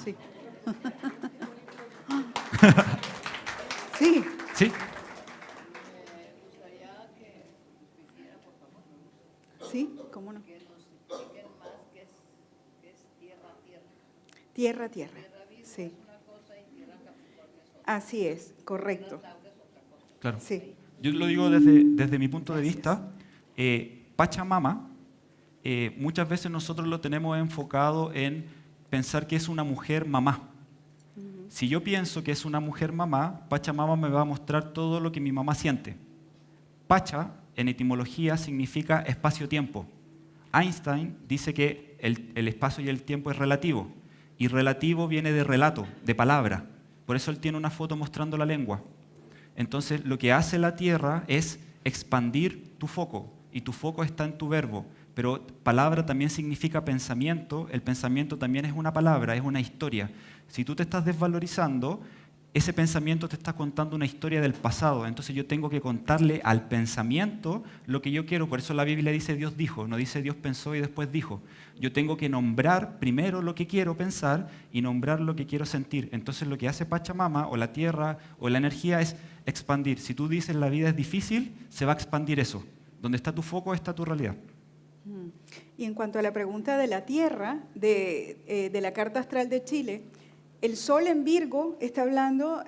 [SPEAKER 1] Sí. Sí.
[SPEAKER 2] ¿Sí?
[SPEAKER 3] Gustaría que nos hiciera, por favor,
[SPEAKER 1] Sí, ¿cómo no?
[SPEAKER 3] que nos expliquen más qué es tierra.
[SPEAKER 1] Tierra.
[SPEAKER 3] Tierra Virgo
[SPEAKER 1] Sí.
[SPEAKER 3] es una cosa y tierra Capricornio es otra.
[SPEAKER 1] Así es, correcto.
[SPEAKER 3] Tierra Tauro es otra cosa.
[SPEAKER 2] Claro.
[SPEAKER 1] Sí.
[SPEAKER 2] Yo lo digo desde mi punto de
[SPEAKER 1] Gracias.
[SPEAKER 2] vista. Pachamama, muchas veces nosotros lo tenemos enfocado en pensar que es una mujer mamá. Si yo pienso que es una mujer mamá, Pachamama me va a mostrar todo lo que mi mamá siente. Pacha, en etimología, significa espacio-tiempo. Einstein dice que el espacio y el tiempo es relativo. Y relativo viene de relato, de palabra. Por eso él tiene una foto mostrando la lengua. Entonces, lo que hace la Tierra es expandir tu foco. Y tu foco está en tu verbo. Pero palabra también significa pensamiento. El pensamiento también es una palabra, es una historia. Si tú te estás desvalorizando, ese pensamiento te está contando una historia del pasado. Entonces yo tengo que contarle al pensamiento lo que yo quiero. Por eso la Biblia dice Dios dijo, no dice Dios pensó y después dijo. Yo tengo que nombrar primero lo que quiero pensar y nombrar lo que quiero sentir. Entonces lo que hace Pachamama o la tierra o la energía es expandir. Si tú dices la vida es difícil, se va a expandir eso. Donde está tu foco está tu realidad.
[SPEAKER 1] Y en cuanto a la pregunta de la Tierra, de la Carta Astral de Chile, el Sol en Virgo está hablando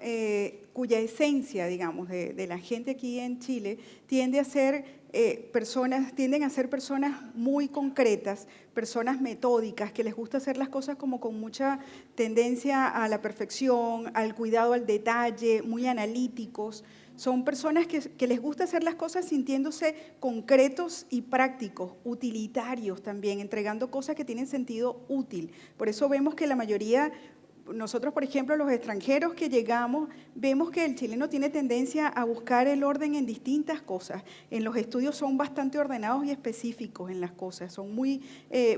[SPEAKER 1] cuya esencia, digamos, de la gente aquí en Chile tienden a ser personas muy concretas, personas metódicas, que les gusta hacer las cosas como con mucha tendencia a la perfección, al cuidado al detalle, muy analíticos. Son personas que les gusta hacer las cosas sintiéndose concretos y prácticos, utilitarios también, entregando cosas que tienen sentido útil. Por eso vemos que la mayoría, nosotros, por ejemplo, los extranjeros que llegamos, vemos que el chileno tiene tendencia a buscar el orden en distintas cosas. En los estudios son bastante ordenados y específicos en las cosas, son muy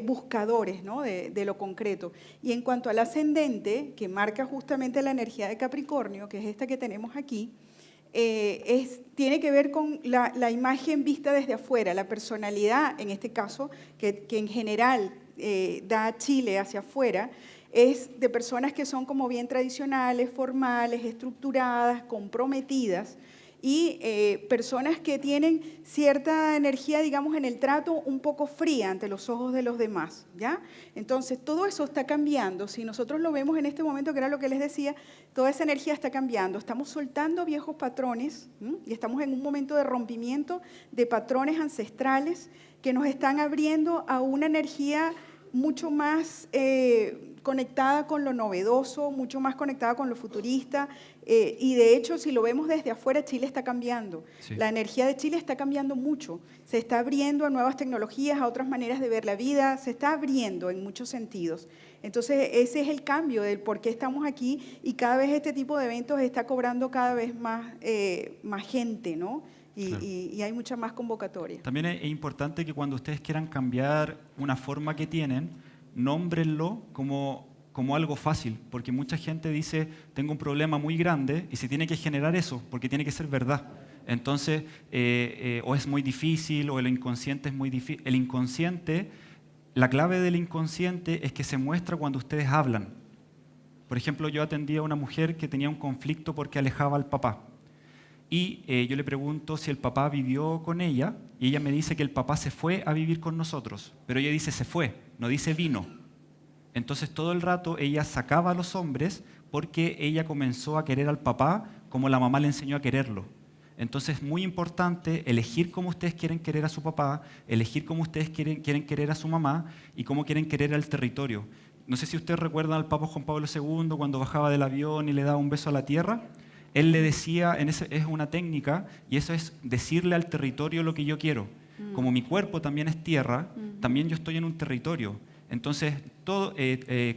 [SPEAKER 1] buscadores, ¿no?, de lo concreto. Y en cuanto al ascendente, que marca justamente la energía de Capricornio, que es esta que tenemos aquí, tiene que ver con la imagen vista desde afuera, la personalidad, en este caso, que en general da Chile hacia afuera, es de personas que son como bien tradicionales, formales, estructuradas, comprometidas, y personas que tienen cierta energía, digamos, en el trato un poco fría ante los ojos de los demás, ¿ya? Entonces, todo eso está cambiando. Si nosotros lo vemos en este momento, que era lo que les decía, toda esa energía está cambiando. Estamos soltando viejos patrones, y estamos en un momento de rompimiento de patrones ancestrales que nos están abriendo a una energía mucho más conectada con lo novedoso, mucho más conectada con lo futurista, y de hecho, si lo vemos desde afuera, Chile está cambiando.
[SPEAKER 2] Sí.
[SPEAKER 1] La energía de Chile está cambiando mucho, se está abriendo a nuevas tecnologías, a otras maneras de ver la vida, se está abriendo en muchos sentidos. Entonces, ese es el cambio del por qué estamos aquí, y cada vez este tipo de eventos está cobrando cada vez más gente, ¿no?
[SPEAKER 2] Claro.
[SPEAKER 1] Y hay mucha más convocatoria.
[SPEAKER 2] También es importante que cuando ustedes quieran cambiar una forma que tienen, nómbrenlo como algo fácil, porque mucha gente dice, tengo un problema muy grande y se tiene que generar eso, porque tiene que ser verdad. Entonces, o es muy difícil, o el inconsciente es muy difícil. El inconsciente, la clave del inconsciente es que se muestra cuando ustedes hablan. Por ejemplo, yo atendí a una mujer que tenía un conflicto porque alejaba al papá. Y yo le pregunto si el papá vivió con ella, y ella me dice que el papá se fue a vivir con nosotros, pero ella dice se fue, no dice vino. Entonces todo el rato ella sacaba a los hombres porque ella comenzó a querer al papá como la mamá le enseñó a quererlo. Entonces es muy importante elegir cómo ustedes quieren querer a su papá, elegir cómo ustedes quieren querer a su mamá y cómo quieren querer al territorio. No sé si ustedes recuerdan al Papa Juan Pablo II cuando bajaba del avión y le daba un beso a la tierra. Él le decía, es una técnica, y eso es decirle al territorio lo que yo quiero. Como mi cuerpo también es tierra, también yo estoy en un territorio. Entonces,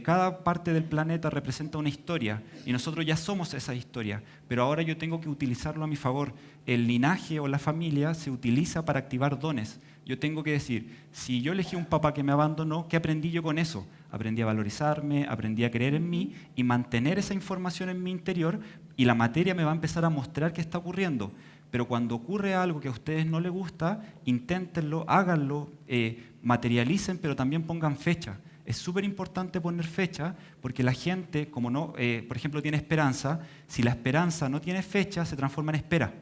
[SPEAKER 2] cada parte del planeta representa una historia, y nosotros ya somos esa historia, pero ahora yo tengo que utilizarlo a mi favor. El linaje o la familia se utiliza para activar dones. Yo tengo que decir, si yo elegí un papá que me abandonó, ¿qué aprendí yo con eso? Aprendí a valorizarme, aprendí a creer en mí y mantener esa información en mi interior, y la materia me va a empezar a mostrar qué está ocurriendo. Pero cuando ocurre algo que a ustedes no les gusta, inténtenlo, háganlo, materialicen, pero también pongan fecha. Es súper importante poner fecha, porque la gente, como no, por ejemplo, tiene esperanza, si la esperanza no tiene fecha, se transforma en espera.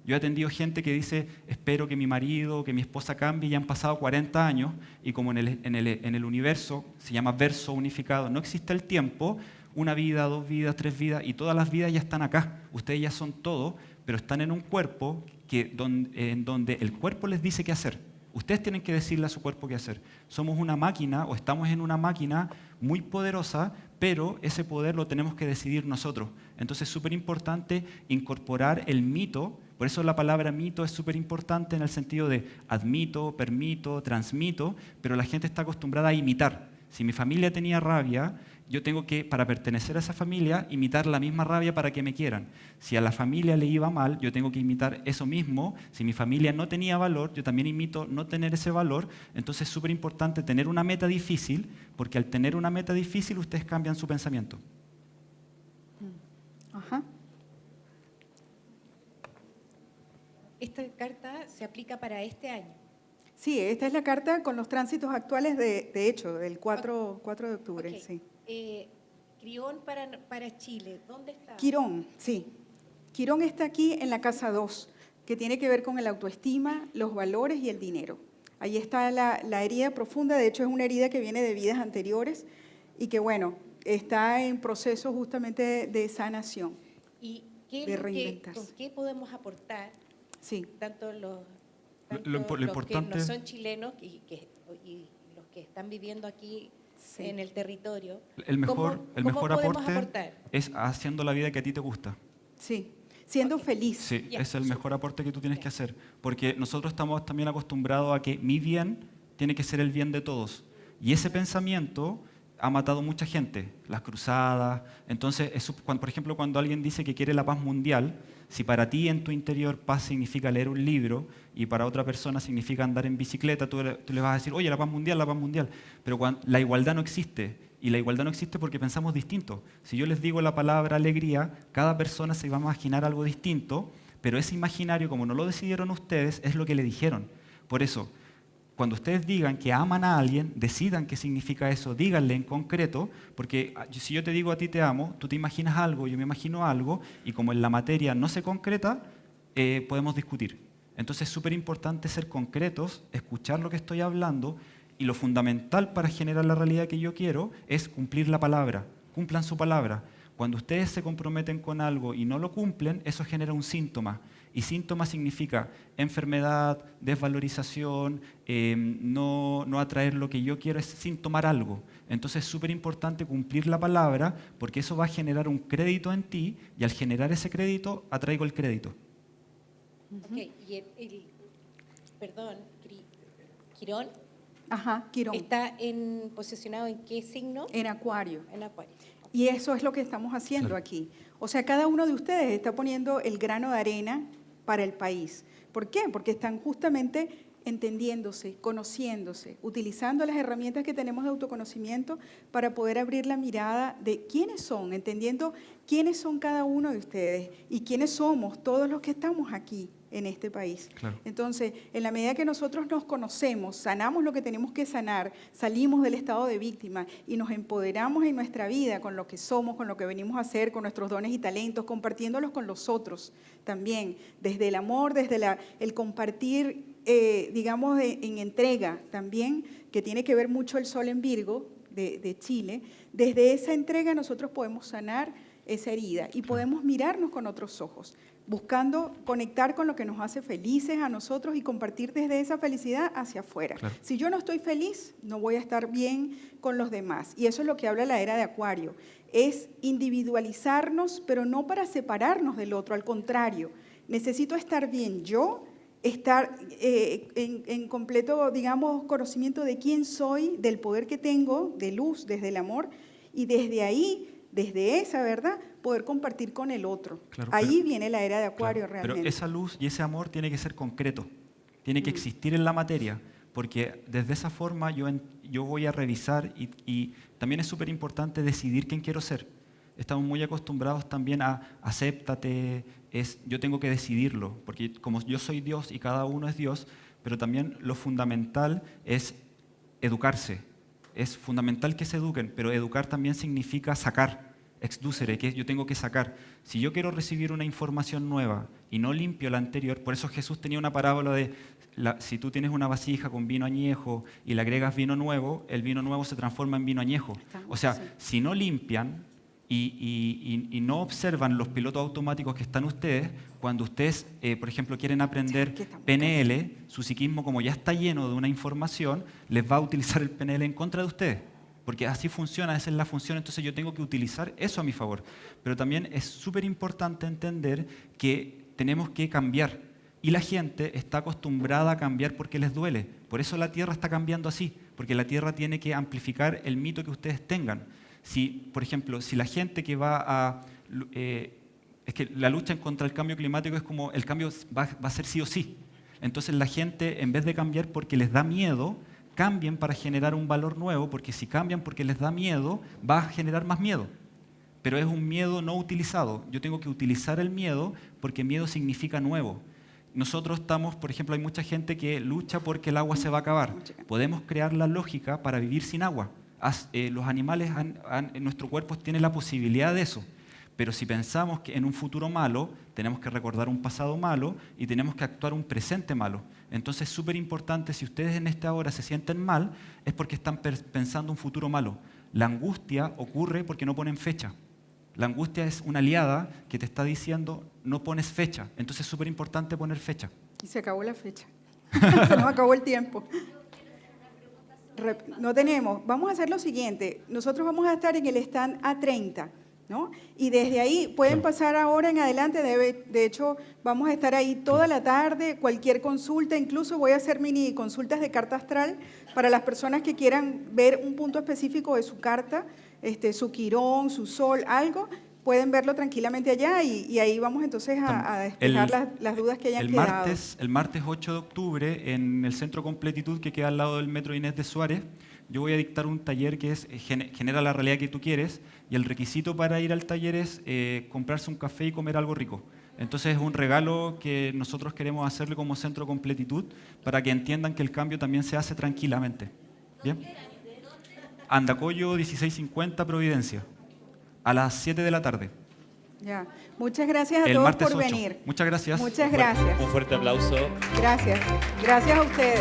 [SPEAKER 2] Yo he atendido gente que dice, espero que mi marido, que mi esposa cambie, y han pasado 40 años, y como en el universo, se llama verso unificado, no existe el tiempo, una vida, 2 vidas, 3 vidas, y todas las vidas ya están acá. Ustedes ya son todo, pero están en un cuerpo en donde el cuerpo les dice qué hacer. Ustedes tienen que decirle a su cuerpo qué hacer. Somos una máquina, o estamos en una máquina muy poderosa, pero ese poder lo tenemos que decidir nosotros. Entonces es súper importante incorporar el mito. Por eso la palabra mito es súper importante en el sentido de admito, permito, transmito, pero la gente está acostumbrada a imitar. Si mi familia tenía rabia, yo tengo que, para pertenecer a esa familia, imitar la misma rabia para que me quieran. Si a la familia le iba mal, yo tengo que imitar eso mismo. Si mi familia no tenía valor, yo también imito no tener ese valor. Entonces es súper importante tener una meta difícil, porque al tener una meta difícil, ustedes cambian su pensamiento.
[SPEAKER 1] Ajá.
[SPEAKER 4] Esta carta se aplica para este año.
[SPEAKER 1] Sí, esta es la carta con los tránsitos actuales, de hecho, del 4 de octubre.
[SPEAKER 4] Okay.
[SPEAKER 1] Sí.
[SPEAKER 4] Quirón para Chile, ¿dónde está?
[SPEAKER 1] Quirón, sí. Quirón está aquí en la casa 2, que tiene que ver con el autoestima, los valores y el dinero. Ahí está la herida profunda, de hecho es una herida que viene de vidas anteriores y que, bueno, está en proceso justamente de sanación.
[SPEAKER 4] Y ¿qué es
[SPEAKER 1] de
[SPEAKER 4] lo que-
[SPEAKER 1] reinventarse.
[SPEAKER 4] ¿Con qué podemos aportar
[SPEAKER 1] Sí,
[SPEAKER 4] tanto
[SPEAKER 2] Lo
[SPEAKER 4] los
[SPEAKER 2] importante-
[SPEAKER 4] que no son chilenos y los que están viviendo aquí
[SPEAKER 1] sí.
[SPEAKER 4] en el territorio?
[SPEAKER 2] El mejor,
[SPEAKER 4] ¿Cómo
[SPEAKER 2] el mejor
[SPEAKER 4] podemos
[SPEAKER 2] aporte
[SPEAKER 4] aportar?
[SPEAKER 2] es haciendo la vida que a ti te gusta.
[SPEAKER 1] Sí, siendo
[SPEAKER 4] Ok.
[SPEAKER 1] feliz.
[SPEAKER 2] Sí,
[SPEAKER 4] Ya,
[SPEAKER 2] es el
[SPEAKER 4] súper.
[SPEAKER 2] mejor aporte que tú tienes
[SPEAKER 4] Ya.
[SPEAKER 2] que hacer. Porque nosotros estamos también acostumbrados a que mi bien tiene que ser el bien de todos. Y ese pensamiento ha matado mucha gente, las cruzadas. Entonces, por ejemplo, cuando alguien dice que quiere la paz mundial, si para ti en tu interior paz significa leer un libro y para otra persona significa andar en bicicleta, tú le vas a decir, oye, la paz mundial, la paz mundial. Pero la igualdad no existe. Y la igualdad no existe porque pensamos distinto. Si yo les digo la palabra alegría, cada persona se va a imaginar algo distinto, pero ese imaginario, como no lo decidieron ustedes, es lo que le dijeron. Por eso, cuando ustedes digan que aman a alguien, decidan qué significa eso, díganle en concreto, porque si yo te digo a ti te amo, tú te imaginas algo, yo me imagino algo, y como en la materia no se concreta, podemos discutir. Entonces es súper importante ser concretos, escuchar lo que estoy hablando, y lo fundamental para generar la realidad que yo quiero es cumplir la palabra. Cumplan su palabra. Cuando ustedes se comprometen con algo y no lo cumplen, eso genera un síntoma. Y síntoma significa enfermedad, desvalorización, no atraer lo que yo quiero, es sin tomar algo. Entonces es súper importante cumplir la palabra porque eso va a generar un crédito en ti y al generar ese crédito atraigo el crédito.
[SPEAKER 4] Ok, y perdón, Quirón,
[SPEAKER 1] Ajá, Quirón,
[SPEAKER 4] ¿está posicionado en qué signo?
[SPEAKER 1] en Acuario.
[SPEAKER 4] En Acuario.
[SPEAKER 1] Y eso es lo que estamos haciendo
[SPEAKER 2] Claro.
[SPEAKER 1] aquí. O sea, cada uno de ustedes está poniendo el grano de arena para el país. ¿Por qué? Porque están justamente entendiéndose, conociéndose, utilizando las herramientas que tenemos de autoconocimiento para poder abrir la mirada de quiénes son, entendiendo quiénes son cada uno de ustedes y quiénes somos todos los que estamos aquí en este país.
[SPEAKER 2] Claro.
[SPEAKER 1] Entonces, en la medida que nosotros nos conocemos, sanamos lo que tenemos que sanar, salimos del estado de víctima y nos empoderamos en nuestra vida con lo que somos, con lo que venimos a hacer, con nuestros dones y talentos, compartiéndolos con los otros también, desde el amor, desde el compartir, digamos, en entrega también, que tiene que ver mucho el Sol en Virgo de Chile. Desde esa entrega nosotros podemos sanar esa herida y podemos mirarnos con otros ojos, buscando conectar con lo que nos hace felices a nosotros y compartir desde esa felicidad hacia afuera.
[SPEAKER 2] Claro.
[SPEAKER 1] Si yo no estoy feliz, no voy a estar bien con los demás. Y eso es lo que habla la era de Acuario, es individualizarnos, pero no para separarnos del otro, al contrario, necesito estar bien yo, estar en completo, digamos, conocimiento de quién soy, del poder que tengo, de luz, desde el amor, y desde ahí, desde esa verdad, poder compartir con el otro.
[SPEAKER 2] Claro,
[SPEAKER 1] Ahí
[SPEAKER 2] pero-
[SPEAKER 1] viene la era de Acuario
[SPEAKER 2] Claro,
[SPEAKER 1] realmente.
[SPEAKER 2] pero esa luz y ese amor tiene que ser concreto, tiene que existir en la materia, porque desde esa forma yo voy a revisar y también es súper importante decidir quién quiero ser. Estamos muy acostumbrados también a acéptate, yo tengo que decidirlo, porque como yo soy Dios y cada uno es Dios, pero también lo fundamental es educarse. Es fundamental que se eduquen, pero educar también significa sacar, exducere, que yo tengo que sacar. Si yo quiero recibir una información nueva y no limpio la anterior, por eso Jesús tenía una parábola de si tú tienes una vasija con vino añejo y le agregas vino nuevo, el vino nuevo se transforma en vino añejo. O sea,
[SPEAKER 1] Sí.
[SPEAKER 2] si no limpian y no observan los pilotos automáticos que están ustedes, cuando ustedes, por ejemplo, quieren aprender
[SPEAKER 1] ¿Qué estamos
[SPEAKER 2] PNL, su psiquismo, como ya está lleno de una información, les va a utilizar el PNL en contra de ustedes. Porque así funciona, esa es la función, entonces yo tengo que utilizar eso a mi favor. Pero también es súper importante entender que tenemos que cambiar. Y la gente está acostumbrada a cambiar porque les duele. Por eso la Tierra está cambiando así, porque la Tierra tiene que amplificar el mito que ustedes tengan. Si, por ejemplo, si la gente que va a... es que la lucha contra el cambio climático es como el cambio va a ser sí o sí. Entonces la gente, en vez de cambiar porque les da miedo, cambien para generar un valor nuevo, porque si cambian porque les da miedo, va a generar más miedo. Pero es un miedo no utilizado. Yo tengo que utilizar el miedo porque miedo significa nuevo. Nosotros estamos, por ejemplo, hay mucha gente que lucha porque el agua se va a acabar. Podemos crear la lógica para vivir sin agua. Los animales, en nuestro cuerpo tiene la posibilidad de eso. Pero si pensamos que en un futuro malo, tenemos que recordar un pasado malo y tenemos que actuar un presente malo. Entonces es súper importante, si ustedes en esta hora se sienten mal, es porque están pensando un futuro malo. La angustia ocurre porque no ponen fecha. La angustia es una aliada que te está diciendo no pones fecha. Entonces es súper importante poner fecha.
[SPEAKER 1] Y se acabó la fecha. Se nos acabó el tiempo. No tenemos. Vamos a hacer lo siguiente. Nosotros vamos a estar en el stand A30, ¿no? Y desde ahí pueden pasar ahora en adelante. De hecho, vamos a estar ahí toda la tarde. Cualquier consulta, incluso voy a hacer mini consultas de carta astral para las personas que quieran ver un punto específico de su carta, su quirón, su sol, algo. Pueden verlo tranquilamente allá y ahí vamos entonces a despejar las dudas que hayan quedado.
[SPEAKER 2] El martes 8 de octubre, en el Centro Completitud, que queda al lado del Metro Inés de Suárez, yo voy a dictar un taller que es Genera la realidad que tú quieres, y el requisito para ir al taller es comprarse un café y comer algo rico. Entonces es un regalo que nosotros queremos hacerle como Centro Completitud para que entiendan que el cambio también se hace tranquilamente. ¿Bien? Andacollo 1650, Providencia. A las 7 de la tarde.
[SPEAKER 1] Ya. Muchas gracias a
[SPEAKER 2] El
[SPEAKER 1] todos
[SPEAKER 2] martes
[SPEAKER 1] por
[SPEAKER 2] 8.
[SPEAKER 1] venir.
[SPEAKER 2] Muchas gracias.
[SPEAKER 1] Muchas gracias.
[SPEAKER 5] Un fuerte aplauso.
[SPEAKER 1] Gracias. Gracias a ustedes.